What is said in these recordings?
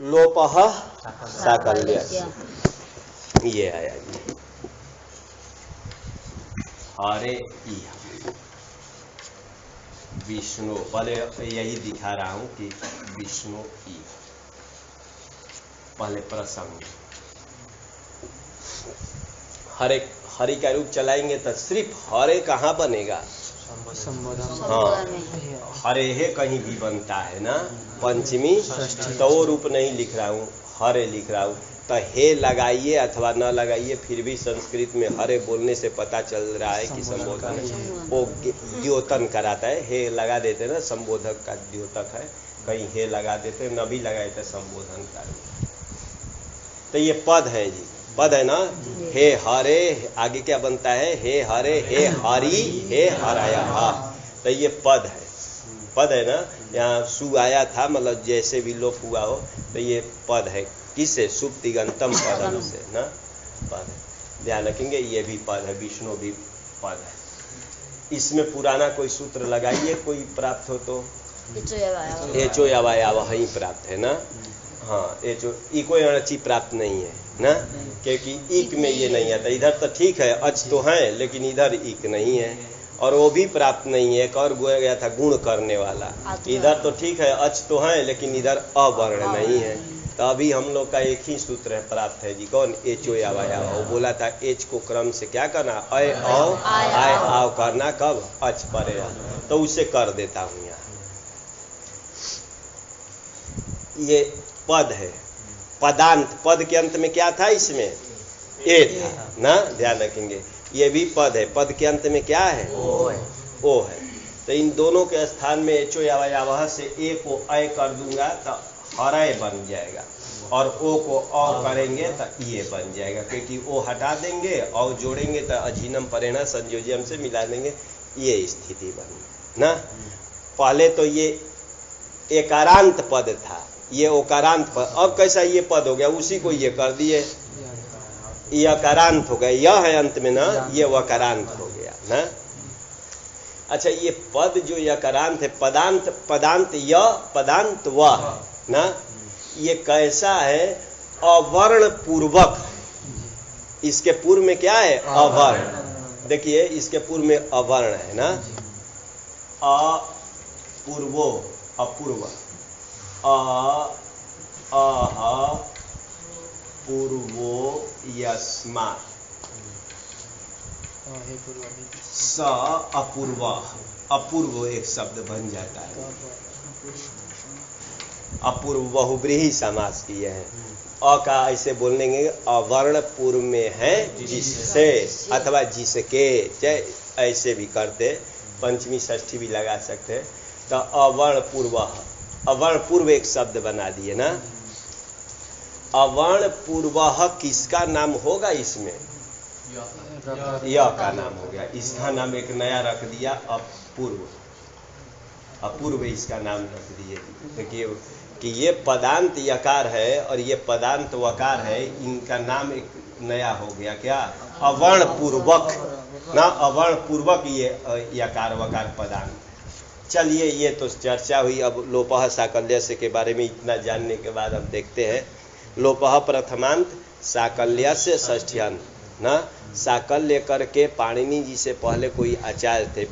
लोपः साकल्यस्य, ये आया जी। हरे इह विष्णु, पहले यही दिखा रहा हूं कि विष्णु इह पहले प्रसंग। हरे हरि का रूप चलाएंगे तो सिर्फ हरे कहाँ बनेगा? हाँ, हरे है कहीं भी बनता है ना, पंचमी तो वो रूप नहीं लिख रहा हूँ, हरे लिख रहा हूँ। तो हे लगाइए अथवा न लगाइए, फिर भी संस्कृत में हरे बोलने से पता चल रहा है कि संबोधन वो द्योतन कराता है। हे लगा देते ना, संबोधक का द्योतक है, कहीं हे लगा देते, न भी लगाए तो संबोधन का। तो ये पद है जी, पद है ना। हे हरे, आगे क्या बनता है? हे हरे, हे हरि, हे हराया। तो ये पद है, पद है ना। यहाँ सु आया था, मतलब जैसे भी लोप हुआ हो, तो ये पद है। किससे? सुप्तिगंतम पदम से ना, पद है। ध्यान रखेंगे, ये भी पद है, विष्णु भी पद है। इसमें पुराना कोई सूत्र लगाइए, कोई प्राप्त हो तो एचो यावाया वही प्राप्त है ना। हाँ, एचो ई कोई अणची प्राप्त नहीं है ना, क्योंकि ईक में ये नहीं आता। इधर तो ठीक है, अच तो है, लेकिन इधर ईक नहीं है, और वो भी प्राप्त नहीं है। एक और गया था गुण करने वाला, इधर तो ठीक है, अच तो है, लेकिन इधर अवर्ण नहीं है। तो अभी हम लोग का एक ही सूत्र है प्राप्त है जी, कौन? एचो यावाया। वो बोला था एच को क्रम से क्या करना? अय औ आय आव करना, कब? अच परे, तो उसे कर देता हूँ यहाँ। ये पद है, पदांत। पद के अंत में क्या था इसमें? ए था ना, ध्यान रखेंगे। ये भी पद है, पद के अंत में क्या है? ओ है। तो इन दोनों के स्थान में एचो यावह से ए को अय कर दूंगा तो हरय बन जाएगा, और ओ को औ करेंगे तो ये बन जाएगा, क्योंकि ओ हटा देंगे और जोड़ेंगे तो अजीनम परेणा संयोजन से मिला देंगे, ये स्थिति बनी ना। पहले तो ये एकारांत पद था, ये ओकारांत पद। अब कैसा ये पद हो गया? उसी को ये कर दिए, ये अकारांत हो गया। यह है अंत में ना, ये वकारांत हो गया ना। अच्छा, ये पद जो यकारांत है, पदांत, पदांत य, पदांत व ना, ये कैसा है? अवर्ण पूर्वक। इसके पूर्व में क्या है? अवर्ण। देखिए, इसके पूर्व में अवर्ण है ना, अपूर्वो, अपूर्व, अह पूर्वो यस्मात्, स अपूर्व, अपूर्व एक शब्द बन जाता है। अपूर्व बहुब्रीहि समास किए हैं। अ का ऐसे बोलेंगे, अवर्ण पूर्व में है जिससे, अथवा जिसके, चाहे ऐसे भी करते, पंचमी षष्ठी भी लगा सकते। तो अवर्ण पूर्व, अवर्ण पूर्व एक शब्द बना दिए ना। अवर्ण पूर्व किसका नाम होगा इसमें? य का नाम हो गया। इसका नाम एक नया रख दिया, अपूर्व। अपूर्व इसका नाम रख दिए। देखिए कि ये पदांत यकार है और ये पदांत वकार है, इनका नाम एक नया हो गया, क्या? अवर्ण पूर्वक ना, अवर्ण पूर्वक ये यकार वकार पदांत। चलिए, ये तो चर्चा हुई। अब लोपः साकल्यस्य के बारे में इतना जानने के बाद अब देखते हैं। लोपः प्रथमांत, साकल्यस्य षष्ठ्यंत ना। साकल्य करके पाणिनि जी से पहले कोई आचार्य थे,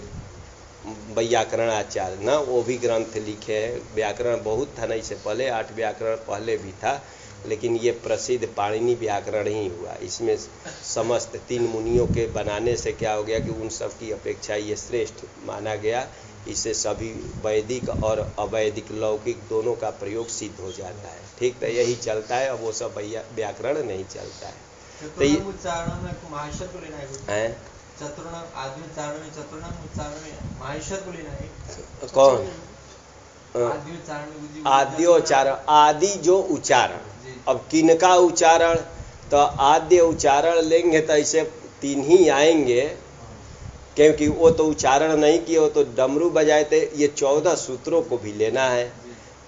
व्याकरण आचार्य ना, वो भी ग्रंथ लिखे हैं। व्याकरण बहुत था ना, इससे पहले 8 व्याकरण पहले भी था, लेकिन ये प्रसिद्ध पाणिनि व्याकरण ही हुआ। इसमें समस्त 3 मुनियों के बनाने से क्या हो गया कि उन सब की अपेक्षा ये श्रेष्ठ माना गया। इससे सभी वैदिक और अवैदिक लौकिक दोनों का प्रयोग सिद्ध हो जाता है। ठीक, तो यही चलता है। अब वो सब व्याकरण नहीं चलता है। तो ये उच्चारण में महाशय को लेना है, चतुर्णाम आदि उच्चारण में, चतुर्णाम उच्चारण में महाशय को लेना है। कौन? आद्योच्चारण, आदि जो उच्चारण। अब किनका उच्चारण? तो आद्य उच्चारण लेंगे तो ऐसे 3 ही आएंगे, क्योंकि वो तो उच्चारण नहीं किए, वो तो डमरू बजाए थे। ये 14 सूत्रों को भी लेना है,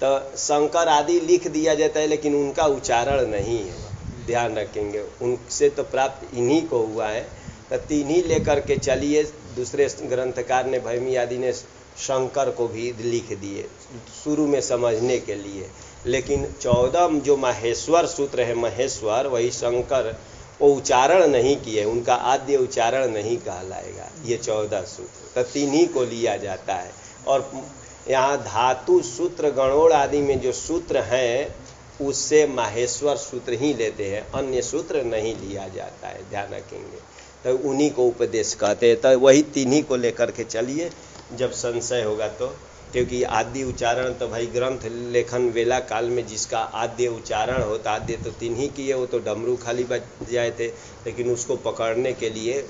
तो शंकर आदि लिख दिया जाता है, लेकिन उनका उच्चारण नहीं है। ध्यान रखेंगे, उनसे तो प्राप्त इन्हीं को हुआ है। तो 3 ही लेकर के चलिए। दूसरे ग्रंथकार ने, भैमी आदि ने शंकर को भी लिख दिए शुरू में समझने के लिए, लेकिन 14 जो माहेश्वर सूत्र है, महेश्वर, वही शंकर वो उच्चारण नहीं किए, उनका आद्य उच्चारण नहीं कहलाएगा ये 14 सूत्र, तो 3 ही को लिया जाता है। और यहाँ धातु सूत्र गणोड़ आदि में जो सूत्र हैं उससे माहेश्वर सूत्र ही लेते हैं, अन्य सूत्र नहीं लिया जाता है, ध्यान रखेंगे। तो उन्हीं को उपदेश कहते हैं, तो वही 3 ही को लेकर के चलिए, जब संशय होगा तो। क्योंकि आद्य उच्चारण तो भाई ग्रंथ लेखन वेला काल में जिसका आद्य उच्चारण होता, आद्य तो 3 ही किए, वो तो डमरू खाली बज जाए थे, लेकिन उसको पकड़ने के लिए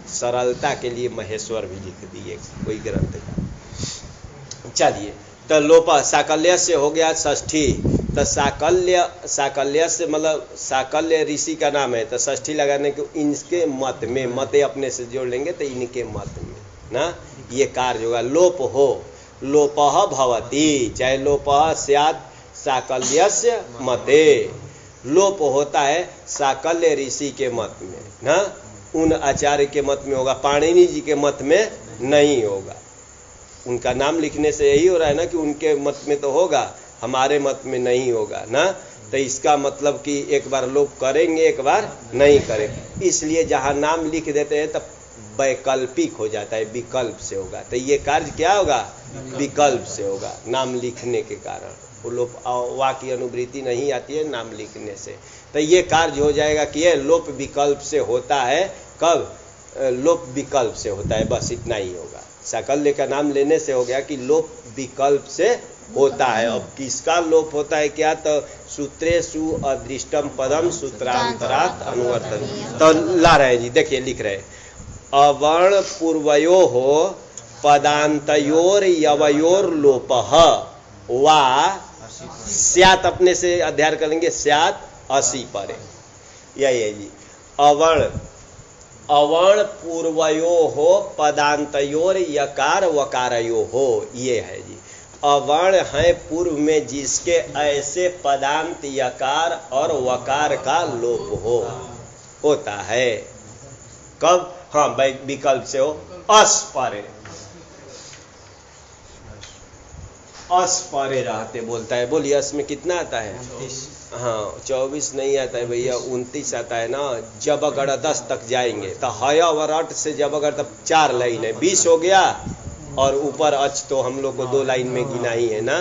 सरलता के लिए महेश्वर भी लिख दिए कोई ग्रंथ का। चलिए, तो लोप साकल्य से हो गया षष्ठी, तो साकल्य से मतलब साकल्य ऋषि का नाम है, तो षष्ठी लगाने को इनके मत में, मते अपने से जोड़ लेंगे तो इनके मत में ना ये कार्य होगा। लोप हो, लोपः भवति, चाहे लोपः स्यात् साकल्यस्य मते, लोप होता है साकल्य ऋषि के मत में ना, उन आचार्य के मत में होगा, पाणिनि जी के मत में नहीं होगा। उनका नाम लिखने से यही हो रहा है ना कि उनके मत में तो होगा, हमारे मत में नहीं होगा ना, तो इसका मतलब कि एक बार लोप करेंगे एक बार नहीं करेंगे, इसलिए जहाँ नाम लिख देते हैं तब वैकल्पिक हो जाता है, विकल्प से होगा। तो ये कार्य क्या होगा, विकल्प से होगा, नाम लिखने के कारण वो लोप वाक्य अनुवृत्ति नहीं आती है नाम लिखने से, तो ये कार्य हो जाएगा कि ये लोप विकल्प से होता है। कब, लोप विकल्प से होता है, बस इतना ही होगा। साकल्य का नाम लेने से हो गया कि लोप विकल्प से होता है। अब किसका लोप होता है क्या, तो सूत्रेषु अदृष्टम पदम सूत्रांतरात् अनुवर्तन, तो ला रहे जी, देखिए लिख रहे, अवर्ण पूर्वयो हो पदांतयोर यवयोर लोपः वा स्यात्, अपने से अध्ययन करेंगे, स्यात् असी परे, यही है जी। अवर्ण पूर्वयो हो पदांतयोर यकार वकारयो हो, ये है जी। अवर्ण है पूर्व में जिसके ऐसे पदांत यकार और वकार का लोप हो, होता है। कब, हाँ विकल्प से हो, अस्परे, अस्परे रहते बोलता है, बोलिए अस में कितना आता है, हाँ 24 नहीं आता है भैया, 29 आता है ना। जब अगर 10 तक जाएंगे तो हया और अट से जब अगर तब 4 लाइन है, 20 हो गया, और ऊपर अच तो हम लोग को 2 लाइन में गिना ही है ना,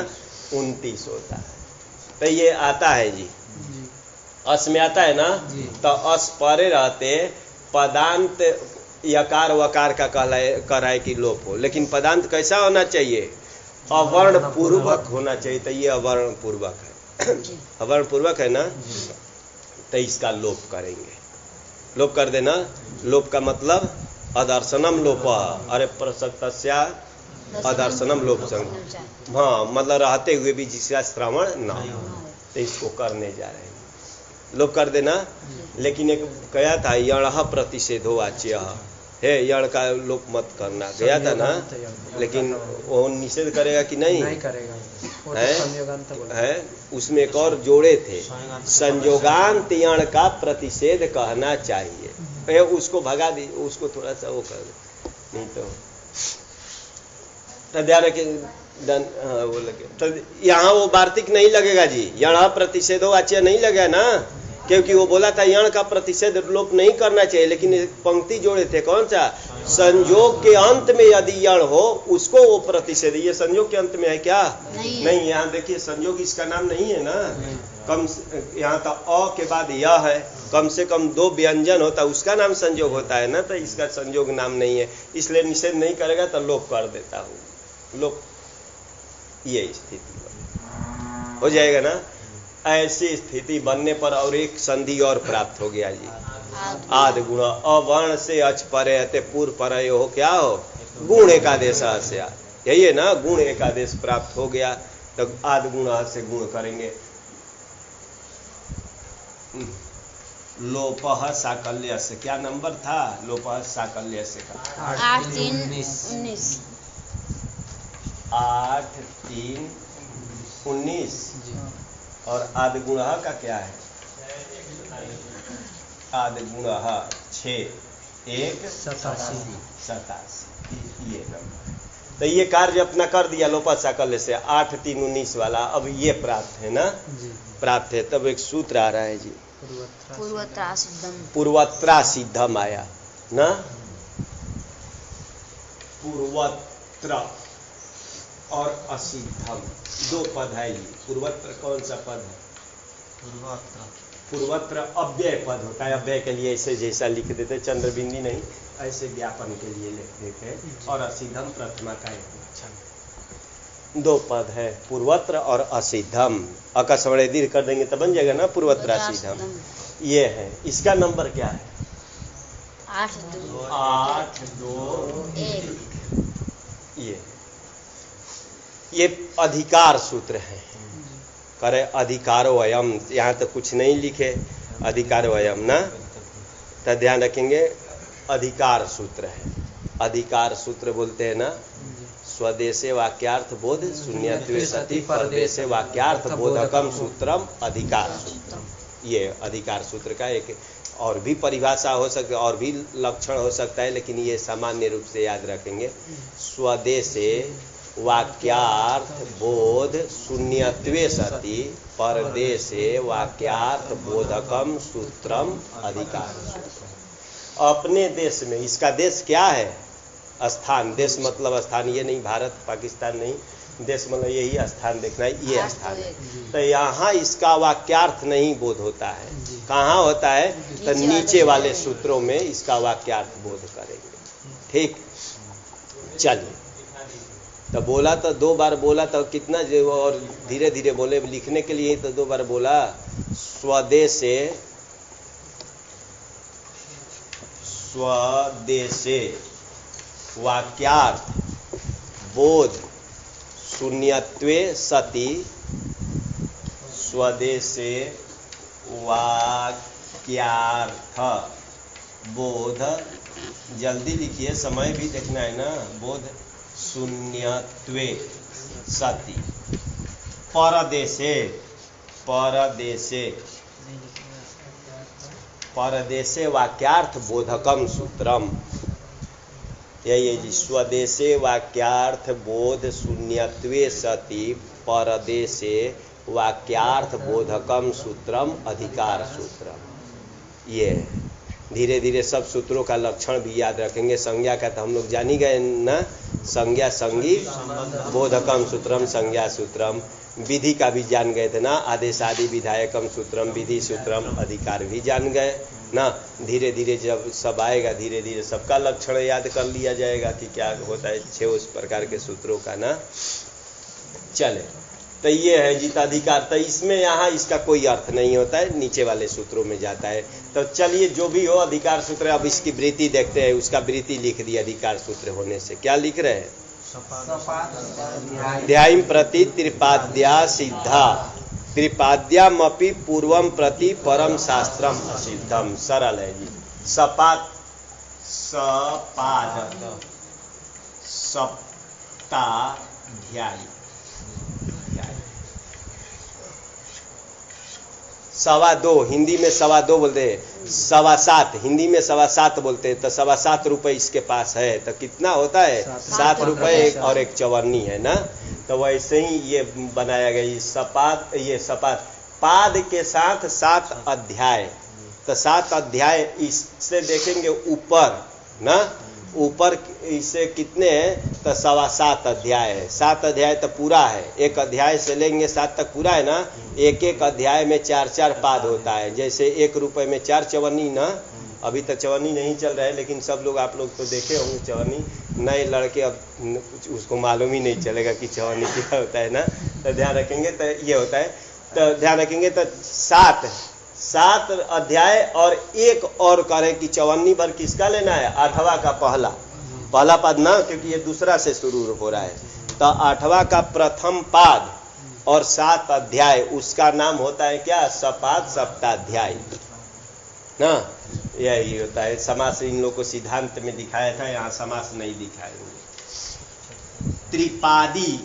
29 होता है। तो ये आता है जी, अस में आता है ना, तो अस परे रहते पदांत यकार वकार का कराए कि लोप हो, लेकिन पदांत कैसा होना चाहिए, अवर्ण पूर्वक होना चाहिए, तो ये अवर्ण पूर्वक है, अवर्ण पूर्वक है ना, तो इसका लोप करेंगे, लोप कर देना। लोप का मतलब अदर्शनम लोप, अरे प्रसक्तस्या अदर्शनम लोप संग, हाँ मतलब रहते हुए भी जिसका श्रवण ना हो, तो इसको करने जा रहे हैं, लोप कर देना। लेकिन एक कहा था यण प्रतिषेधो वाच्य है, यण का लोप मत करना गया था ना, लेकिन वो निषेध करेगा कि नहीं, नहीं करेगा, है उसमें एक और जोड़े थे, संयोगांत यण का प्रतिषेध कहना चाहिए, उसको भगा दी, उसको थोड़ा सा वो कर दे, नहीं तो ध्यान रखिए, वो लगे तो यहाँ वो वार्तिक नहीं लगेगा जी, यण प्रतिषेधो वाच्य नहीं लगेगा ना, क्योंकि वो बोला था यण का प्रतिषेध लोप नहीं करना चाहिए, लेकिन पंक्ति जोड़े थे, कौन सा, संयोग के अंत में यदि यण हो उसको वो प्रतिषेध, ये संयोग के अंत में है क्या, नहीं यहाँ देखिए संयोग इसका नाम नहीं है ना, कम यहाँ तो अ के बाद यह है, कम से कम 2 व्यंजन होता है उसका नाम संयोग होता है ना, तो इसका संयोग नाम नहीं है, इसलिए निषेध नहीं करेगा तो लोप कर देता हूँ, लोप, ये स्थिति हो जाएगा ना। ऐसी स्थिति बनने पर और एक संधि और प्राप्त हो गया जी, आद गुण, अवर्ण से अच परे हते पूर्व पर हो, क्या हो, गुण एकादेश से, यही है ना, गुण एकादेश प्राप्त हो गया, तो आद गुण से गुण करेंगे। लोपः साकल्य से, क्या नंबर था, लोपः साकल्य से का 8 3 19, 8 3 19, और आदि गुण का क्या है, आदि गुण 6 1 87, ये नंबर तो ये कार्य अपना कर दिया लोपा साकल्य से 8 3 19 वाला। अब ये प्राप्त है ना, प्राप्त है। तब एक सूत्र आ रहा है जी, पूर्वत्रा सिद्धम। पूर्वत्रा सिद्धम आया ना, पूर्वत्र और असिद्धम 2 पद है जी। पूर्वत्र कौन सा पद है? पूर्वत्र अव्यय पद होता है। अव्यय के लिए ऐसे जैसा लिख देते, चंद्रबिंदी नहीं, ऐसे ज्ञापन के लिए लिख देते। और असिद्धम प्रथमा का एक लक्षण। 2 पद है, पूर्वत्र और असिद्धम। अकस्मणे दीर्घ कर देंगे तो बन जाएगा ना पूर्वत्र असिद्धम। ये है। इसका नंबर क्या है? 8 2 8 2 1। ये अधिकार सूत्र है। करे अधिकारो अयम, यहाँ तो कुछ नहीं लिखे अधिकारो अयम ना, तो ध्यान रखेंगे अधिकार सूत्र है। अधिकार सूत्र बोलते हैं ना, स्वदेशे वाक्यार्थ बोध शून्यत्वे सति परदेशे वाक्यार्थ बोधकम सूत्रम अधिकार सूत्रम। ये अधिकार सूत्र का एक और भी परिभाषा हो सकती है, और भी लक्षण हो सकता है, लेकिन ये सामान्य रूप से याद रखेंगे। स्वदेशे वाक्यार्थ बोध शून्यत्वे सति परदेशे वाक्यार्थ बोधकम सूत्रम अधिकार सूत्रम। अपने देश में, इसका देश क्या है? स्थान। देश मतलब स्थान, ये नहीं भारत पाकिस्तान नहीं, देश मतलब यही स्थान देखना है, ये स्थान है। तो यहाँ इसका वाक्यार्थ नहीं बोध होता है। कहाँ होता है? तो नीचे वाले सूत्रों में इसका वाक्यार्थ बोध करेंगे। ठीक, चलिए। तो बोला तो 2 बार बोला, तो कितना जो, और धीरे धीरे बोले, लिखने के लिए तो 2 बार बोला। स्वदेशे वाक्यार्थ बोध शून्यत्वे सति स्वदेशे वाक्यार्थ बोध, जल्दी लिखिए, समय भी देखना है ना, बोध शून्यत्वे सति परदेशे परदेशे वाक्यार्थ बोधकम सूत्रम। यही जी, स्वदेशे वाक्यार्थ बोध शून्यत्वे सति परदेशे वाक्यार्थ बोधकम सूत्रम अधिकार सूत्रम। ये धीरे धीरे सब सूत्रों का लक्षण भी याद रखेंगे। संज्ञा का तो हम लोग जान ही गए ना, संज्ञा संगी बोधकम सूत्रम संज्ञा सूत्रम। विधि का भी जान गए थे ना, आदेशादि विधायकम सूत्रम विधि सूत्रम अधिकार भी जान गए ना। धीरे धीरे जब सब आएगा, धीरे धीरे सबका लक्षण याद कर लिया जाएगा कि क्या होता है 6 उस प्रकार के सूत्रों का ना। चले, तो ये है जीताधिकार। तो इसमें यहाँ इसका कोई अर्थ नहीं होता है, नीचे वाले सूत्रों में जाता है। तो चलिए, जो भी हो अधिकार सूत्र, अब इसकी वृत्ति देखते हैं। उसका वृत्ति लिख दी अधिकार सूत्र होने से। क्या लिख रहे हैं? ध्यायं प्रति त्रिपाद्या सिद्धा त्रिपाद्यामपि पूर्वम प्रति परम शास्त्रम असिद्धम। सरल है जी। सपाद सप्ताध्यायी, 2.25 हिंदी में 2.25 बोलते हैं, 7.25 हिंदी में 7.25 बोलते हैं। तो 7.25 रुपये इसके पास है, तो कितना होता है? 7 रुपये और एक चवन्नी है ना। तो वैसे ही ये बनाया गया। ये सपाद पाद के साथ 7 अध्याय। तो 7 अध्याय इससे देखेंगे ऊपर ना, ऊपर इसे कितने हैं? तो 7.25 अध्याय है। 7 अध्याय तो पूरा है, एक अध्याय से लेंगे 7 तक पूरा है ना। एक एक अध्याय में 4-4 पाद होता है। जैसे 1 रुपये में 4 चवन्नी ना। अभी तक चवन्नी नहीं चल रहा है, लेकिन सब लोग, आप लोग तो देखे होंगे चवन्नी। नए लड़के अब उसको मालूम ही नहीं चलेगा कि चवन्नी क्या होता है ना। तो ध्यान रखेंगे, तो ये होता है। तो ध्यान रखेंगे, तो 7 अध्याय और एक और करें कि चवन्नी पर किसका लेना है? 8वां का पहला पद ना, क्योंकि ये दूसरा से शुरू हो रहा है। तो 8वां का प्रथम पाद और 7 अध्याय, उसका नाम होता है क्या? सपाद सप्ताध्याय ना। यही होता है। समास इन लोगों को सिद्धांत में दिखाया था, यहाँ समास नहीं दिखाएंगे। त्रिपादी,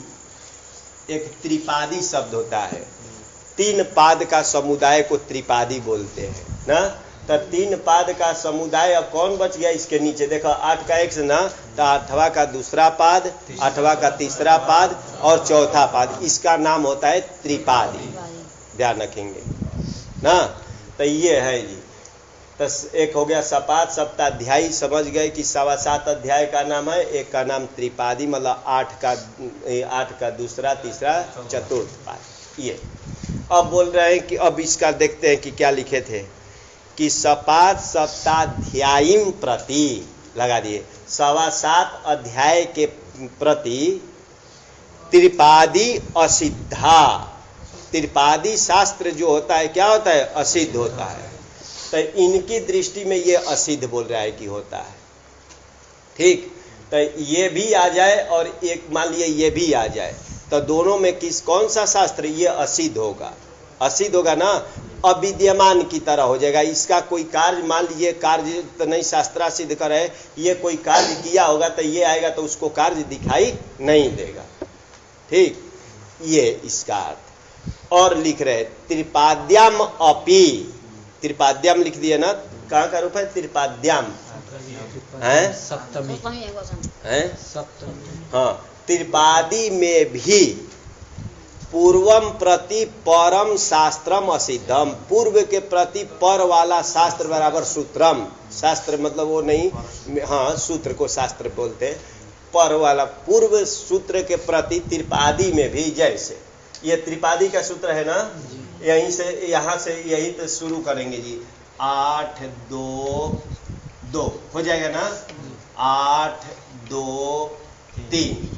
एक त्रिपादी शब्द होता है। 3 पाद का समुदाय को त्रिपादी बोलते हैं ना। तो 3 पाद का समुदाय अब कौन बच गया इसके नीचे? देखो 8 का 1 से ना, तो 8वां का दूसरा पाद, 8वां का तीसरा पाद और चौथा पाद, इसका नाम होता है त्रिपादी। ध्यान रखेंगे ना। तो ये है जी। तो एक हो गया सपाद सप्ताध्यायी, समझ गए कि 7.25 अध्याय का नाम है, एक का नाम त्रिपादी, मतलब 8 का दूसरा तीसरा चतुर्थ पाद। ये अब बोल रहे हैं कि अब इसका देखते हैं कि क्या लिखे थे कि सपाद सप्ताध्यायी प्रति, लगा दिए 7.25 अध्याय के प्रति त्रिपादी असिद्धा। त्रिपादी शास्त्र जो होता है क्या होता है? असिद्ध होता है। तो इनकी दृष्टि में ये असिद्ध बोल रहा है कि होता है। ठीक, तो ये भी आ जाए और एक मान लिए ये भी आ जाए, तो दोनों में कौन सा शास्त्र? ये असिद्ध होगा। असिद्ध होगा ना, अविद्यमान की तरह हो जाएगा। इसका कोई कार्य, मान लीजिए कार्य तो नहीं शास्त्रा सिद्ध करे, ये कोई कार्य किया होगा तो ये आएगा तो उसको कार्य दिखाई नहीं देगा। ठीक, ये इसका अर्थ। और लिख रहे त्रिपाद्याम अपि, त्रिपाद्याम लिख दिए ना, कहाँ का रूप है? त्रिपाद्याम है, सप्तमी है सप्तमी। हाँ, त्रिपादी में भी पूर्वम प्रति परम शास्त्रम असिद्धम, पूर्व के प्रति पर वाला शास्त्र बराबर सूत्रम। शास्त्र मतलब वो नहीं, हाँ सूत्र को शास्त्र बोलते हैं, पर वाला पूर्व सूत्र के प्रति त्रिपादी में भी, जैसे ये त्रिपादी का सूत्र है ना, यहीं से यहाँ से यही तो शुरू करेंगे जी। 8 2 2 हो जाएगा ना, 8 2 3,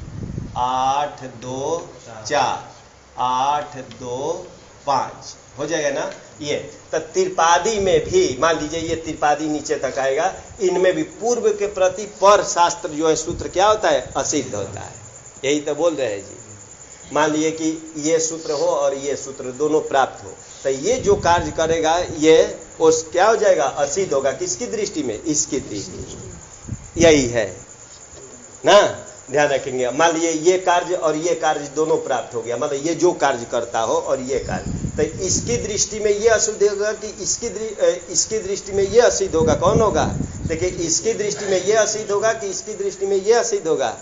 8 2 4, 8 2 5 हो जाएगा ना। ये तो त्रिपादी में भी मान लीजिए ये त्रिपादी नीचे तक आएगा, इनमें भी पूर्व के प्रति पर शास्त्र जो है सूत्र क्या होता है? असिद्ध होता है। यही तो बोल रहे हैं जी। मान लिए कि ये सूत्र हो और ये सूत्र दोनों प्राप्त हो, तो ये जो कार्य करेगा ये उस क्या हो जाएगा? असिद्ध होगा। किसकी दृष्टि में? इसकी दृष्टि में। यही है ना, ध्यान रखेंगे। मान लीजिए ये कार्य और ये कार्य दोनों प्राप्त हो गया, मतलब ये जो कार्य करता हो और ये कार्य, तो इसकी दृष्टि में ये असिद्ध होगा कि इसकी दृष्टि में ये असिद्ध होगा? कौन होगा? देखिए, इसकी दृष्टि में ये असिद्ध होगा कि इसकी दृष्टि में ये असिद्ध होगा?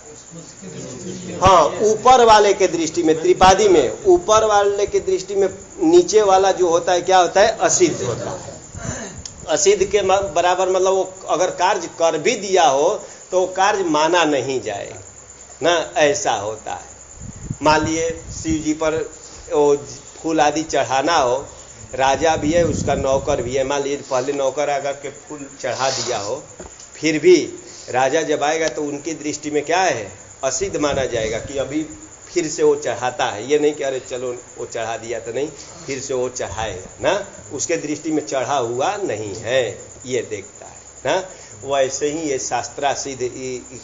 हाँ, ऊपर वाले के दृष्टि में, त्रिपादी में ऊपर वाले के दृष्टि में नीचे वाला जो होता है क्या होता है? असिद्ध होता है। असिद्ध के बराबर, मतलब वो अगर कार्य कर भी दिया हो तो कार्य माना नहीं जाएगा ना, ऐसा होता है। मान लिए शिव जी पर वो फूल आदि चढ़ाना हो, राजा भी है उसका नौकर भी है, मान लीजिए पहले नौकर आकर के फूल चढ़ा दिया हो, फिर भी राजा जब आएगा तो उनकी दृष्टि में क्या है? असिद्ध माना जाएगा कि अभी फिर से वो चढ़ाता है। ये नहीं कि अरे चलो वो चढ़ा दिया तो नहीं, फिर से वो चढ़ाएगा ना, उसके दृष्टि में चढ़ा हुआ नहीं है, ये देखता है ना। वैसे ही ये शास्त्रासिद्ध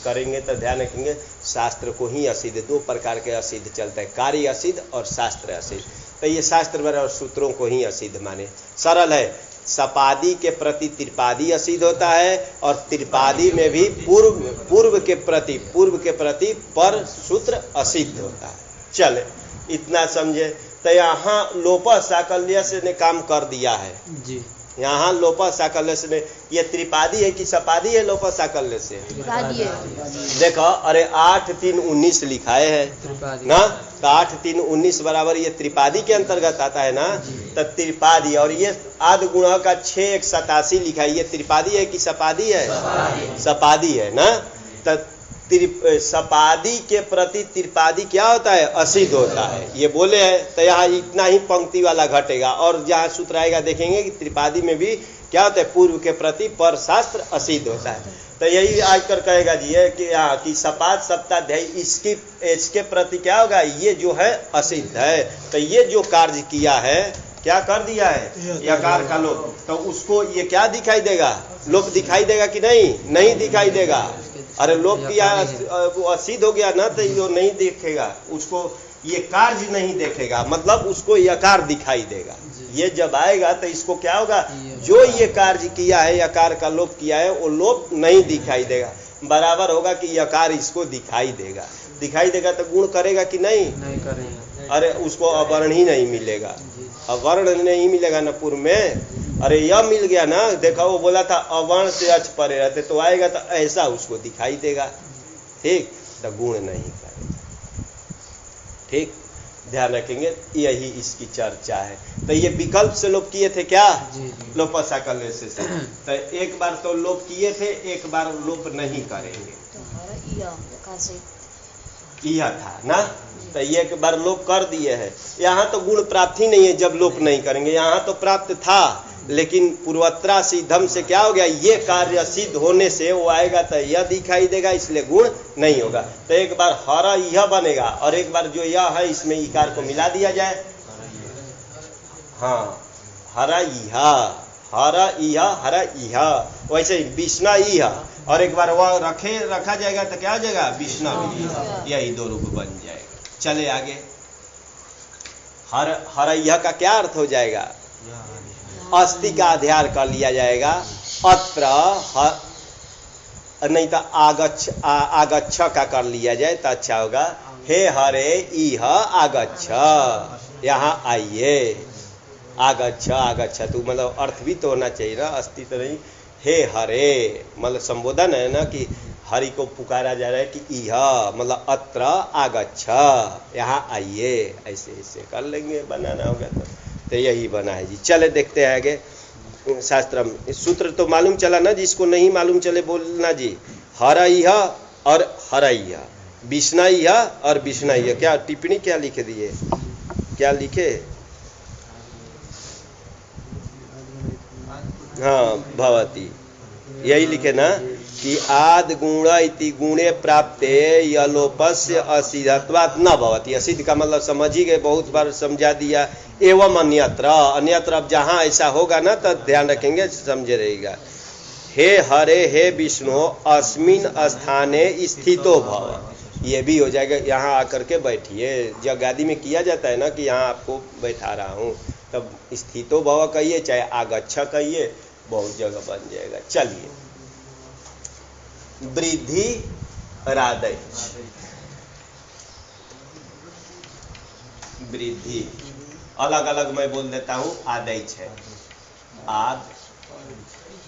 करेंगे तो ध्यान रखेंगे, शास्त्र को ही असिद्ध, 2 प्रकार के असिद्ध चलता है, कार्य असिद्ध और शास्त्र असिद्ध। तो ये शास्त्र और सूत्रों को ही असिद्ध माने। सरल है, सपादी के प्रति त्रिपादी असिद्ध होता है और त्रिपादी में भी पूर्व के प्रति पर सूत्र असिद्ध होता है। चले, इतना समझे। तो यहाँ लोप साकल्य से ने काम कर दिया है जी। यहाँ लोप साकल्य से ने, ये त्रिपादी है कि सपादी है? लोप साकल्य से देखो, अरे 8 3 19 लिखाए है ना, तो 8 3 19 बराबर ये त्रिपादी के अंतर्गत आता है ना, तो त्रिपादी। और ये आदि गुण का 6 1 87 लिखा है, ये त्रिपादी है कि सपादी है? सपादी है ना। तो सपादी के प्रति त्रिपादी क्या होता है? असिद्ध होता है, ये बोले हैं। तो यहाँ इतना ही पंक्ति वाला घटेगा, और जहाँ सूत्र आएगा देखेंगे कि त्रिपादी में भी क्या होता है? पूर्व के प्रति पर शास्त्र असिद्ध होता है। तो यही आजकल कहेगा जी है कि यहाँ की सपाद सप्ताध्यायी इसके प्रति क्या होगा? ये जो है असिद्ध है। तो ये जो कार्य किया है, क्या कर दिया है? यकार का लोप, तो उसको ये क्या दिखाई देगा? लोप दिखाई देगा कि नहीं? नहीं दिखाई देगा। अरे लोप किया, वो असिद्ध हो गया ना, तो ये नहीं देखेगा उसको, ये कार्य नहीं देखेगा, मतलब उसको यकार दिखाई देगा। ये जब आएगा तो इसको क्या होगा? जो ये कार्य किया है, यकार का लोप किया है, वो लोप नहीं दिखाई देगा, बराबर होगा कि यकार इसको दिखाई देगा। दिखाई देगा तो गुण करेगा कि नहीं? नहीं करेगा। अरे उसको अवर्ण ही नहीं मिलेगा। अवर्ण नहीं मिलेगा ना पूर्व में। अरे यह मिल गया ना, देखा वो बोला था अवर्ण से अच परे रहते, तो आएगा तो ऐसा उसको दिखाई देगा। ठीक, तो गुण नहीं करेगा। ठीक, ध्यान रखेंगे, यही इसकी चर्चा है। तो ये विकल्प से लोप किए थे क्या? लोपसाकल्य से। तो एक बार तो लोप किए थे, एक बार लोप नहीं करेंगे। यह था ना, तो एक बार लोप कर दिए हैं। यहाँ तो गुण प्राप्त ही नहीं है जब लोप नहीं करेंगे। यहाँ तो प्राप्त था, लेकिन पूर्वत्रा सिद्धम से क्या हो गया, ये कार्य सिद्ध होने से वो आएगा तो यह दिखाई देगा, इसलिए गुण नहीं होगा। तो एक बार हरा यह बनेगा और एक बार जो यह है इसमें इकार को मिला दिया जाए। हाँ, हरा इहा, हरा इहा, हरा इहा, वैसे ही विष्णा इहा, और एक बार वह रखा जाएगा तो क्या हो जाएगा, विष्णा इहा। यही दो रूप बन जाएगा। चले आगे। हर यह का क्या अर्थ हो जाएगा? अस्थि का अध्यार कर लिया जाएगा। अत्र नहीं तो आगच्छ का कर लिया जाए तो अच्छा होगा। हे हरे इह आगच्छ, यहाँ आइए। आगच्छ, आगच्छ तो मतलब अर्थ भी तो होना चाहिए ना, अस्थि तो नहीं। हे हरे मतलब संबोधन है ना, कि हरि को पुकारा जा रहा है कि इह मतलब अत्र आगच्छ, यहाँ आइए। ऐसे ऐसे कर लेंगे, बनाना होगा तो यही बना है जी। चले देखते हैं आगे शास्त्र में। सूत्र तो मालूम चला ना, जिसको नहीं मालूम चले बोलना जी। हरा इह और हरा इह, विष्णा इह और विष्णा इह। क्या टिप्पणी क्या लिखे दिए, क्या लिखे? हाँ, भवती, यही लिखे ना कि आद गुण इति गुणे प्राप्ते यलोपस्य असिद्धत्वात् न भवति। असिद्ध का मतलब समझ ही गए, बहुत बार समझा दिया। एवं अन्यत्र, अन्यत्र अब जहाँ ऐसा होगा ना तो ध्यान रखेंगे, समझे रहेगा। हे हरे हे विष्णु अस्मिन स्थाने स्थितो भव, ये भी हो जाएगा। यहाँ आकर के बैठिए, जब आदि में किया जाता है ना कि यहाँ आपको बैठा रहा हूँ, तब स्थितो भव कहिए, चाहे आगच्छ कहिए, बहुत जगह बन जाएगा। चलिए, वृद्धि रादैच, वृद्धि अलग अलग मैं बोल देता हूं। आदैच है, आद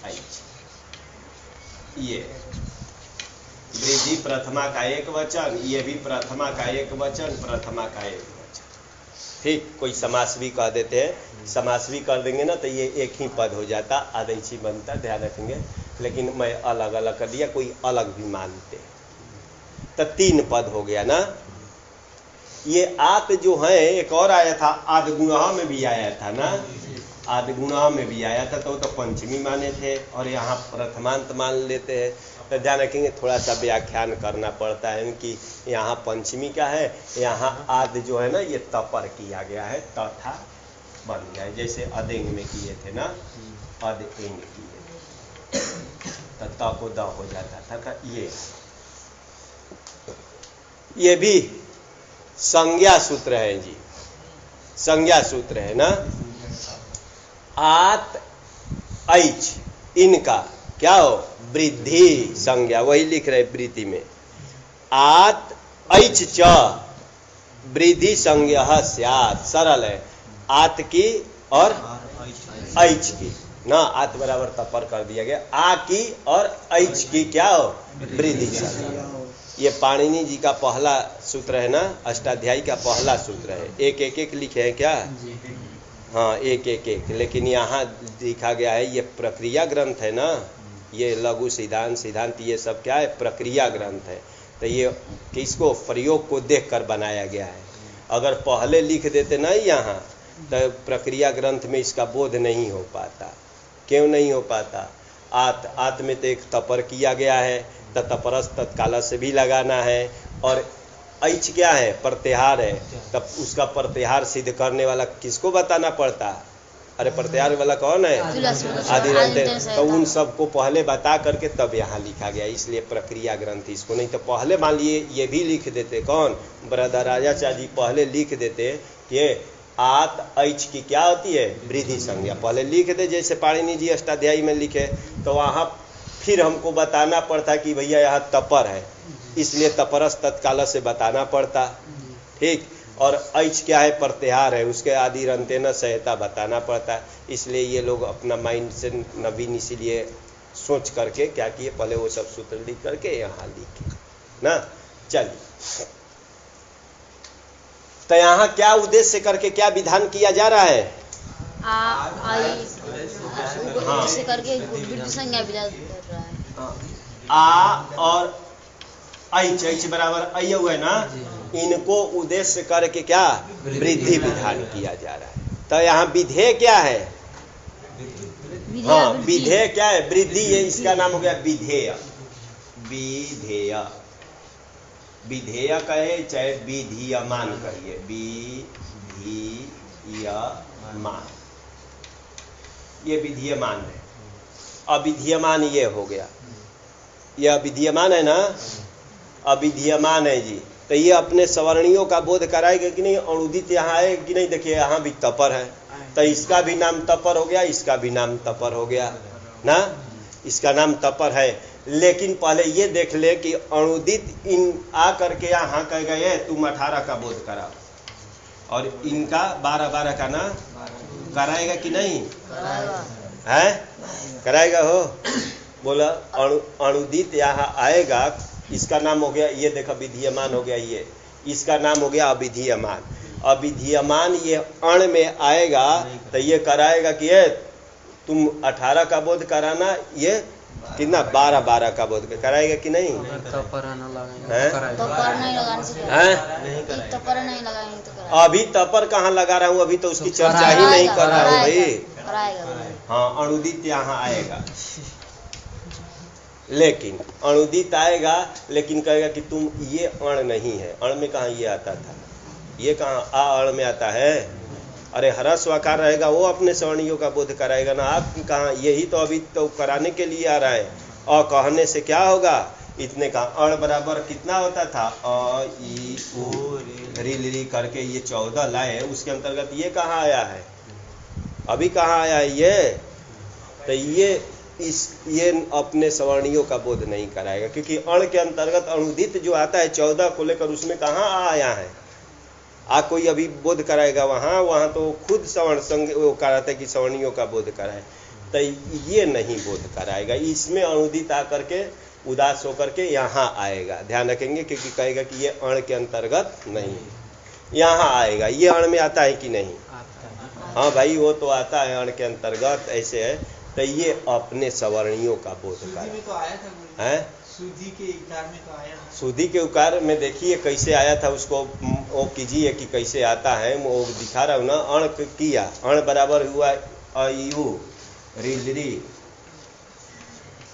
ऐच, ये वृद्धि प्रथमा का एक वचन, ये भी प्रथमा का एक वचन, प्रथमा का एक वचन। ठीक, कोई समास भी कह देते हैं, समास भी कर देंगे ना तो ये एक ही पद हो जाता, आदैची बनता, ध्यान रखेंगे। लेकिन मैं अलग अलग कर दिया, कोई अलग भी मानते, तो तीन पद हो गया ना। ये आत जो है एक और आया था, आद गुणा में भी आया था ना, आद गुणा में भी आया था, तो पंचमी माने थे और यहाँ प्रथमांत मान लेते हैं। तो ध्यान रखेंगे, थोड़ा सा व्याख्यान करना पड़ता है कि यहाँ पंचमी का है, यहाँ आद जो है ना ये तपर किया गया है, तथा बन गया है। जैसे अदेंग में किए थे ना, अदेंग किए तो त को द हो जाता था। तो ये भी संज्ञा सूत्र है जी, संज्ञा सूत्र है ना। आत ऐच, इनका क्या हो, वृद्धि संज्ञा, वही लिख रहे वृद्धि में। आत ऐच च वृद्धि संज्ञा स्यात्, सरल है। आत की और ऐच की ना, आत बराबर तपर कर दिया गया। आ की और ऐच की क्या हो, वृद्धि संज्ञा। ये पाणिनि जी का पहला सूत्र है ना, अष्टाध्यायी का पहला सूत्र है। एक एक एक लिखे हैं क्या? हाँ, एक एक एक, लेकिन यहाँ लिखा गया है, ये प्रक्रिया ग्रंथ है ना, ये लघु सिद्धांत, सिद्धांत, ये सब क्या है, प्रक्रिया ग्रंथ है। तो ये किसको, प्रयोग को देख कर बनाया गया है। अगर पहले लिख देते ना यहाँ, तो प्रक्रिया ग्रंथ में इसका बोध नहीं हो पाता। क्यों नहीं हो पाता? आत में तो एक तपर किया गया है, तो तपरस तत्काल से भी लगाना है, और ऐच क्या है, प्रत्याहार है, तब उसका प्रत्याहार सिद्ध करने वाला किसको बताना पड़ता? अरे प्रत्याहार वाला कौन है? आदि रहते, तो उन सबको पहले बता करके तब यहाँ लिखा गया, इसलिए प्रक्रिया ग्रंथ इसको। नहीं तो पहले मान लिए ये भी लिख देते, कौन, बृहदारण्याचार्य जी पहले लिख देते कि आत ऐच की क्या होती है, वृद्धि संज्ञा, पहले लिख दे, जैसे पाणिनि जी अष्टाध्यायी में लिखे। तो वहाँ फिर हमको बताना पड़ता कि भैया यहाँ तपर है, इसलिए तपरस तत्काल से बताना पड़ता। ठीक, और ऐच क्या है, प्रत्याहार है, उसके आदि रंते न सहायता बताना पड़ता है। इसलिए ये लोग अपना माइंड से नवीन इसीलिए सोच करके क्या किए, पहले वो सब सूत्र लिख करके यहाँ लिखे ना। चलिए, तो यहाँ क्या उद्देश्य करके क्या विधान किया जा रहा है? उद्देश्य करके वृद्धि संज्ञा विधान कर रहा है। आ और ऐच बराबर ऐ है ना, इनको उद्देश्य करके क्या वृद्धि विधान किया जा रहा है। तो यहाँ विधेय क्या है? हाँ, विधेय क्या है? वृद्धि, ये इसका नाम हो गया विधेय। विधेय, विधेय कहे चाहे विधीयमान कहिए, विधीयमान, ये विधीयमान है। अविधीयमान ये हो गया, ये अविधीयमान है ना, अविधीयमान है जी। तो ये अपने सवर्णियों का बोध कराएगा कि नहीं? अनुदित यहाँ है कि नहीं? देखिए यहाँ भी तपर है, तो इसका भी नाम तपर हो गया, इसका भी नाम तपर हो गया ना, इसका नाम तपर है। लेकिन पहले ये देख ले कि अनुदित इन आ करके यहाँ कह गए तुम 18 का बोध कराओ, और इनका 12 का ना कराएगा कि नहीं? है, कराएगा हो। बोला अनुदित यहाँ आएगा, इसका नाम हो गया, ये देखो विधीयमान हो गया, ये इसका नाम हो गया अविधीयमान। अविधीयमान ये अण में आएगा तो ये कराएगा कि ये तुम 18 का बोध कराना, ये कितना 12 का बोध कराएगा कि नहीं? तपर नहीं लगाने से तपर नहीं लगाएंगे तो कराएगा। अभी तपर कहाँ लगा रहा हूँ, अभी तो उसकी चर्चा ही नहीं कर रहा हूँ भाई। हाँ, अनुदित यहाँ आएगा, लेकिन अनुदित आएगा, लेकिन कहेगा कि तुम ये अण नहीं है। अण में कहाँ ये आता था? ये कहाँ आ अण में आता है? अरे हरा स्वाकार रहेगा, वो अपने सवर्णियों का बोध कराएगा ना। आप कहाँ, यही तो अभी तो कराने के लिए आ रहा है। अ कहने से क्या होगा? इतने का अण बराबर कितना होता था? अ ई उ री करके ये 14 लाए, उसके अंतर्गत ये कहाँ आया है? अभी कहाँ आया है ये? तो ये अपने सवर्णियों का बोध नहीं कराएगा, क्योंकि अण के अंतर्गत अनुदित जो आता है 14 को लेकर, उसमें कहाँ आया है? कोई अभी बोध कराएगा वहाँ तो खुद सवर्ण संग वो कराता है कि सवर्णियों का बोध कराए, तो ये नहीं बोध कराएगा। इसमें अनुदित आकर के उदास होकर के यहाँ आएगा, ध्यान रखेंगे, क्योंकि कहेगा कि ये अण के अंतर्गत नहीं, यहाँ आएगा। ये अण में आता है कि नहीं? हाँ भाई, वो तो आता है अण के अंतर्गत, ऐसे है। तो ये अपने सवर्णियों का बोध कराएगा। है सुधी के उकार में तो आया, सुधी के उकार में देखिए कैसे आया था, उसको वो कीजिए कि कैसे आता है, वो दिखा रहा हूँ ना। अण किया, अण बराबर हुआ अयु री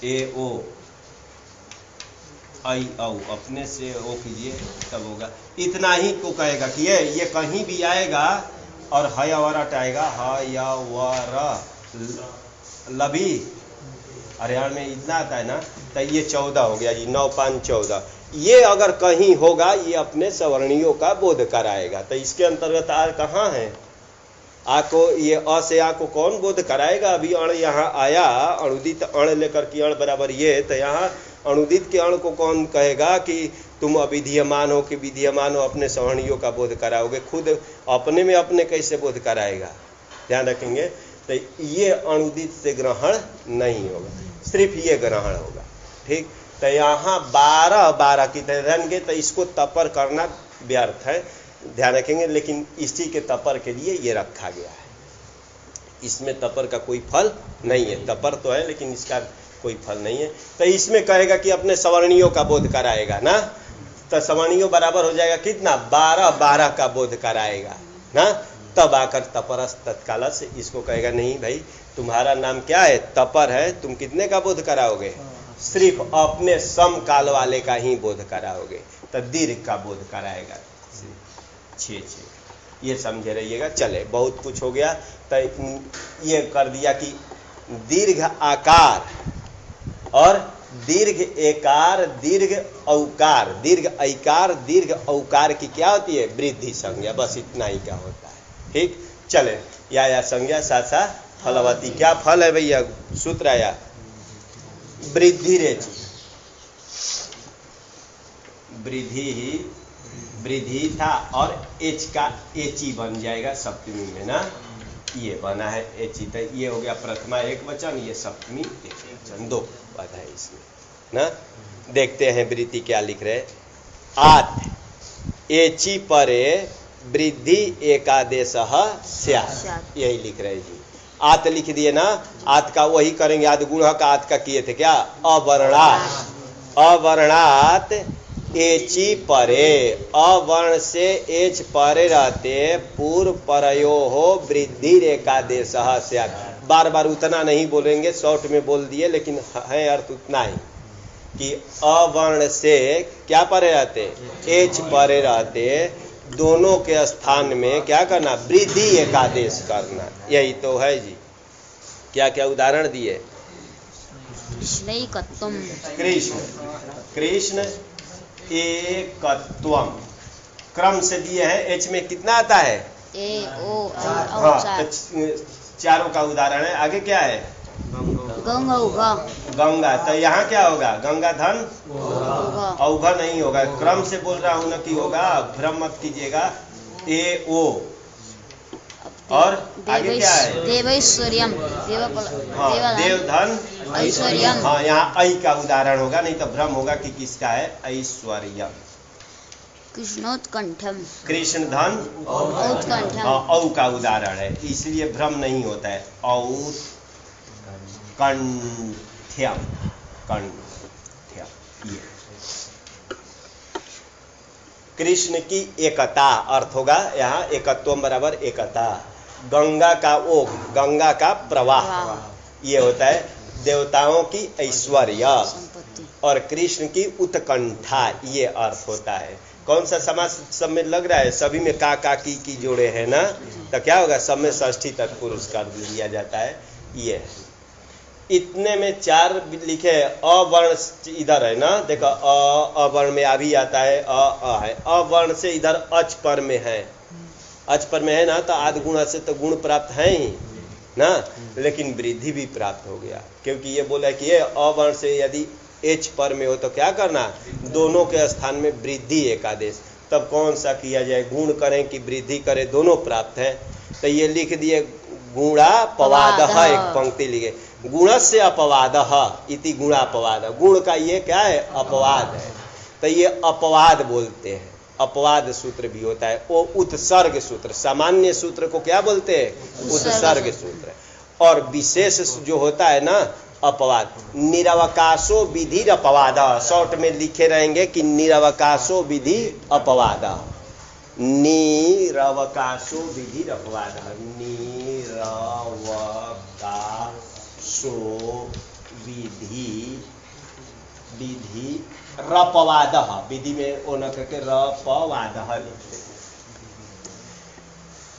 ए ओ आई औ, अपने से ओ कीजिए तब होगा। इतना ही को कहेगा कि ये कहीं भी आएगा और हयावरट आएगा, हयावर लभी, हरियाणा में इतना आता है ना, तो ये 14 हो गया जी, 9 5 14। ये अगर कहीं होगा, ये अपने सवर्णियों का बोध कराएगा। तो इसके अंतर्गत आ कहाँ है? आ को, ये अ से आ को कौन बोध कराएगा? अभी अण यहाँ आया, अनुदित अण लेकर के अण बराबर ये, तो यहाँ अनुदित के अण को कौन कहेगा कि तुम अविधीयमान हो कि विधीयमान हो, अपने सवर्णियों का बोध कराओगे? खुद अपने में अपने कैसे बोध कराएगा? ध्यान रखेंगे। तो ये अनुदित से ग्रहण नहीं होगा, सिर्फ ये ग्रहण होगा। ठीक, तो यहाँ 12 की तरह रहेंगे, तो इसको तपर करना व्यर्थ है, ध्यान रखेंगे। लेकिन इसी के तपर के लिए ये रखा गया है, इसमें तपर का कोई फल नहीं है। तपर तो है लेकिन इसका कोई फल नहीं है। तो इसमें कहेगा कि अपने सवर्णियों का बोध कराएगा ना, तो सवर्णियों बराबर हो जाएगा कितना? 12 का बोध कराएगा ना। तब आकर तपरस तत्काल से इसको कहेगा नहीं भाई, तुम्हारा नाम क्या है? तपर है, तुम कितने का बोध कराओगे? सिर्फ अपने समकाल वाले का ही बोध कराओगे। तो दीर्घ का बोध कराएगा 6। ये समझे रहिएगा। चले, बहुत कुछ हो गया। तो ये कर दिया कि दीर्घ आकार और दीर्घ एकार, दीर्घ औकार, दीर्घ ऐकार, दीर्घ औकार की क्या होती है? वृद्धि संज्ञा। बस इतना ही का होता है। ठीक, चले, या संज्ञा साथ साथ फलवती। क्या फल है भैया? सूत्र आया वृद्धि रेचि, वृद्धि ही वृद्धि था और एच का एची बन जाएगा सप्तमी में ना, ये बना है एची। तो ये हो गया प्रथमा एक वचन, ये सप्तमी एक वचन, दो पद है इसमें ना। देखते हैं वृत्ति क्या लिख रहे। आत एची परे वृद्धि एकादेश स्यात्, यही लिख रहे जी। आत लिख दिए ना, आत का वही करेंगे, आद गुण का आत का किए थे क्या, अवर्णात। अवर्णात एची परे, अवर्ण से एच परे रहते पूर्व परयो हो वृद्धि एकादेश स्यात्। बार बार उतना नहीं बोलेंगे, शॉर्ट में बोल दिए, लेकिन है अर्थ उतना ही कि अवर्ण से क्या परे रहते, एच परे रहते, दोनों के स्थान में क्या करना, वृद्धि एकादेश करना, यही तो है जी। क्या क्या उदाहरण दिए। कृष्ण, कृष्ण एकत्वम क्रम से दिए हैं। एच में कितना आता है, ए ओ हाँ, चारों का उदाहरण है। आगे क्या है, गंगा, गंगा। तो यहाँ क्या होगा, गंगा धन औघ नहीं होगा, क्रम से बोल रहा हूँ ना कि होगा, भ्रम मत कीजिएगा। ए ओ और आगे क्या है, देवैश्वर्यम, हाँ, देव धन ऐश्वर्यम। हाँ, यहाँ ऐ का उदाहरण होगा, नहीं तो भ्रम होगा कि किसका है, ऐश्वर्यम। कृष्णोत्कंठम, कृष्ण धन औत्कंठम, हाँ, औ का उदाहरण है, इसलिए भ्रम नहीं होता है। औत्कंठ्यम, कंठ्यम, ये कृष्ण की एकता अर्थ होगा यहाँ, एकत्वम बराबर एकता। गंगा का ओघ, गंगा का प्रवाह, ये होता है देवताओं की ऐश्वर्य, और कृष्ण की उत्कंठा, ये अर्थ होता है। कौन सा समास सब में लग रहा है, सभी में का की जोड़े हैं ना, तो क्या होगा, सब में षष्ठी तत्पुरुष कर लिया जाता है। ये इतने में चार लिखे, अवर्ण इधर है ना, देखो अवर्ण में अभी आता है, अ है, अवर्ण से इधर अच पर में है, अच पर में है ना, तो आद गुण से तो गुण प्राप्त है ही ना, लेकिन वृद्धि भी प्राप्त हो गया, क्योंकि ये बोला कि ये अवर्ण से यदि एच पर में हो तो क्या करना, दोनों के स्थान में वृद्धि एकादेश। तब कौन सा किया जाए, गुण करें कि वृद्धि करें, दोनों प्राप्त है। तो ये लिख दिए गुणापवादः, एक पंक्ति लिखे, गुणस्य अपवादः इति गुणापवाद। गुण का ये क्या है, अपवाद है, तो ये अपवाद बोलते हैं। अपवाद सूत्र भी होता है, वो उत्सर्ग सूत्र, सामान्य सूत्र को क्या बोलते हैं, उत्सर्ग सूत्र। और विशेष जो होता है ना, अपवाद। निरवकाशो विधि अपवाद, शॉर्ट में लिखे रहेंगे कि निरवकाशो विधि अपवाद, निरवकाशो विधि अपवाद, निरवकाशो विधि रपवाद, विधि में ओ न करके रपवाद।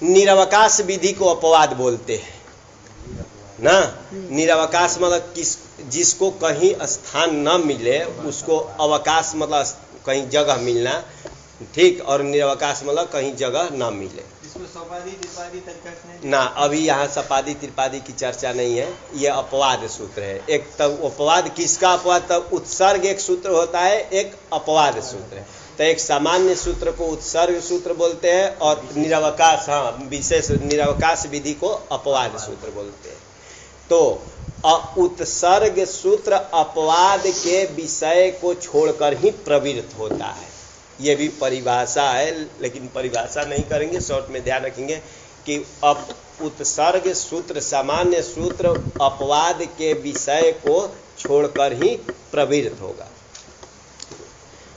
निरवकाश विधि को अपवाद बोलते हैं ना। निरवकाश मतलब जिसको कहीं स्थान न मिले उसको अवकाश मतलब कहीं जगह मिलना, ठीक, और निरवकाश मतलब कहीं जगह न मिले। ना, अभी यहाँ सपादी त्रिपादी की चर्चा नहीं है, ये अपवाद सूत्र है। एक तब अपवाद, किसका अपवाद, तब उत्सर्ग एक सूत्र होता है, एक अपवाद सूत्र है। तो एक सामान्य सूत्र को उत्सर्ग सूत्र बोलते हैं, और निरवकाश, हाँ, विशेष निरवकाश विधि को अपवाद सूत्र बोलते हैं। तो उत्सर्ग सूत्र अपवाद के विषय को छोड़कर ही प्रवृत्त होता है। ये भी परिभाषा है, लेकिन परिभाषा नहीं करेंगे, शॉर्ट में ध्यान रखेंगे कि अब उत्सर्ग सूत्र, सामान्य सूत्र अपवाद के विषय को छोड़कर ही प्रवृत्त होगा।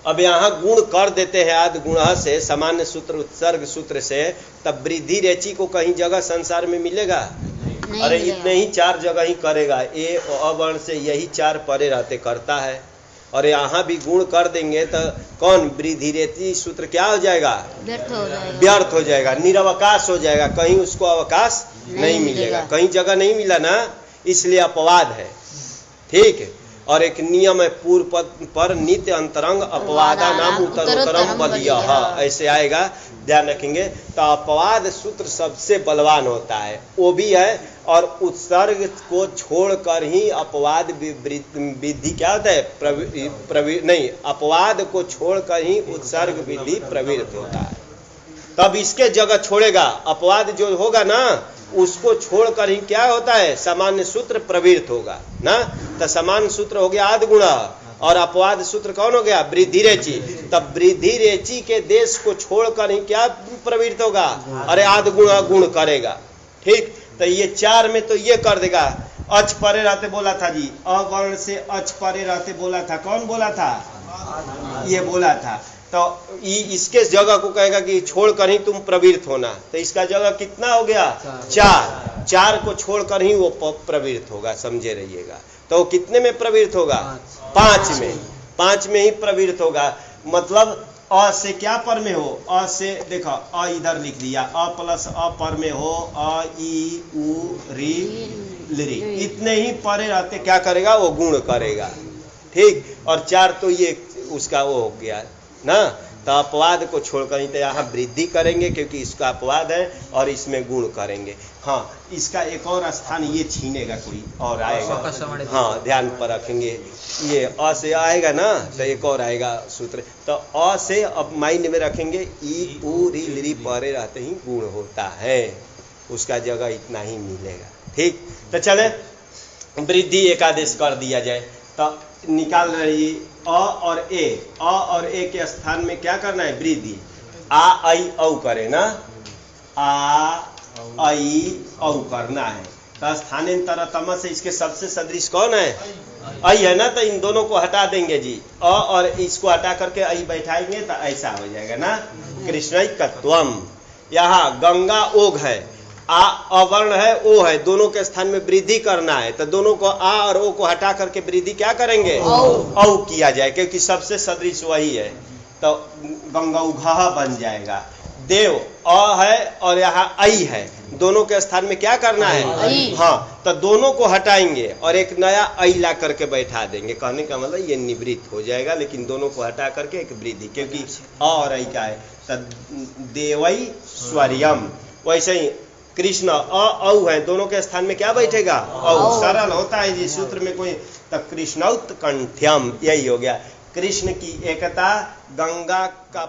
अब यहाँ गुण कर देते हैं आदि गुण से, सामान्य सूत्र उत्सर्ग सूत्र से, तब वृद्धि रेची को कहीं जगह संसार में मिलेगा? अरे इतने ही चार जगह ही करेगा, ए अवर्ण से यही चार परे रहते करता है। और यहाँ भी गुण कर देंगे तो कौन, वृद्धि रेची सूत्र क्या हो जाएगा, व्यर्थ हो जाएगा, निरवकाश हो जाएगा, कहीं उसको अवकाश नहीं मिलेगा, कहीं जगह नहीं मिला ना, इसलिए अपवाद है, ठीक है। और एक नियम है, पूर्व पद पर नित्य अंतरंग अपवादा नाम उत्तरोत्तरम बलियः, ऐसे आएगा, ध्यान रखेंगे। तो अपवाद सूत्र सबसे बलवान होता है, वो भी है, और उत्सर्ग को छोड़कर ही अपवाद विधि क्या होता है, नहीं, अपवाद को छोड़कर ही उत्सर्ग विधि प्रवृत्त होता है। तब इसके जगह छोड़ेगा, अपवाद जो होगा ना उसको छोड़कर ही क्या होता है, सामान्य सूत्र प्रवृत्त होगा ना। तो सामान्य सूत्र हो गया आदि गुणा और अपवाद सूत्र कौन हो गया, वृद्धि रेची। तब वृद्धि रेची के देश को छोड़कर ही क्या प्रवृत्त होगा, अरे आदि गुणा गुण करेगा। ठीक, तो ये 4 में तो ये कर देगा। अच परे रहते बोला था जी, अवर्ण से अच परे रहते बोला था, कौन बोला था, ये बोला था। तो इसके जगह को कहेगा कि छोड़कर ही तुम प्रवृत्त होना, तो इसका जगह कितना हो गया, 4 को छोड़कर ही वो प्रवृत्त होगा, समझे रहिएगा। तो कितने में प्रवृत्त होगा, 5 में ही प्रवृत्त होगा। मतलब अ से क्या पर में हो, अ से देखो अ इधर लिख दिया, अ प्लस अ पर में हो, अ ई उ री लिरी, इतने ही परे रहते क्या करेगा, वो गुण करेगा। ठीक, और 4 तो ये उसका वो हो गया ना। तो अपवाद को छोड़कर ही तो यहाँ वृद्धि करेंगे क्योंकि इसका अपवाद है और इसमें गुण करेंगे। हाँ, इसका एक और स्थान ये छीनेगा कोई और आएगा, हाँ ध्यान पर रखेंगे। ये अ से आएगा ना तो एक और आएगा सूत्र, तो अ से अब माइंड में रखेंगे, ई उ री लिरी परे रहते ही गुण होता है, उसका जगह इतना ही मिलेगा। ठीक, तो चले वृद्धि एकादेश कर दिया जाए। तो निकाल रही अ और ए के स्थान में क्या करना है, वृद्धि। आ आई औ करे ना, आ आई औ करना है। तो स्थानांतरतम से इसके सबसे सदृश कौन है, आई है ना। तो इन दोनों को हटा देंगे जी, अ और इसको हटा करके आई बैठाएंगे तो ऐसा हो जाएगा ना, कृष्णैकत्वम। यहाँ गंगा ओघ है, आ अवर्ण है, ओ है, दोनों के स्थान में वृद्धि करना है। तो दोनों को आ और ओ को हटा करके वृद्धि क्या करेंगे, औ किया जाए, क्योंकि सबसे सदृश वही है। तो गंगौघ बन जाएगा। देव अ है और यहाँ आई है, दोनों के स्थान में क्या करना है, हाँ, तो दोनों को हटाएंगे और एक नया आई ला करके बैठा देंगे। कहने का मतलब ये निवृत्त हो जाएगा, लेकिन दोनों को हटा करके एक वृद्धि, क्योंकि अ और आई का है। तो देवई स्वरियम, वैसे ही कृष्ण अ औ है, दोनों के स्थान में क्या बैठेगा, औ। सरल होता है जी सूत्र में कोई, तो कृष्णौत कंठ्यम, यही हो गया। कृष्ण की एकता, गंगा का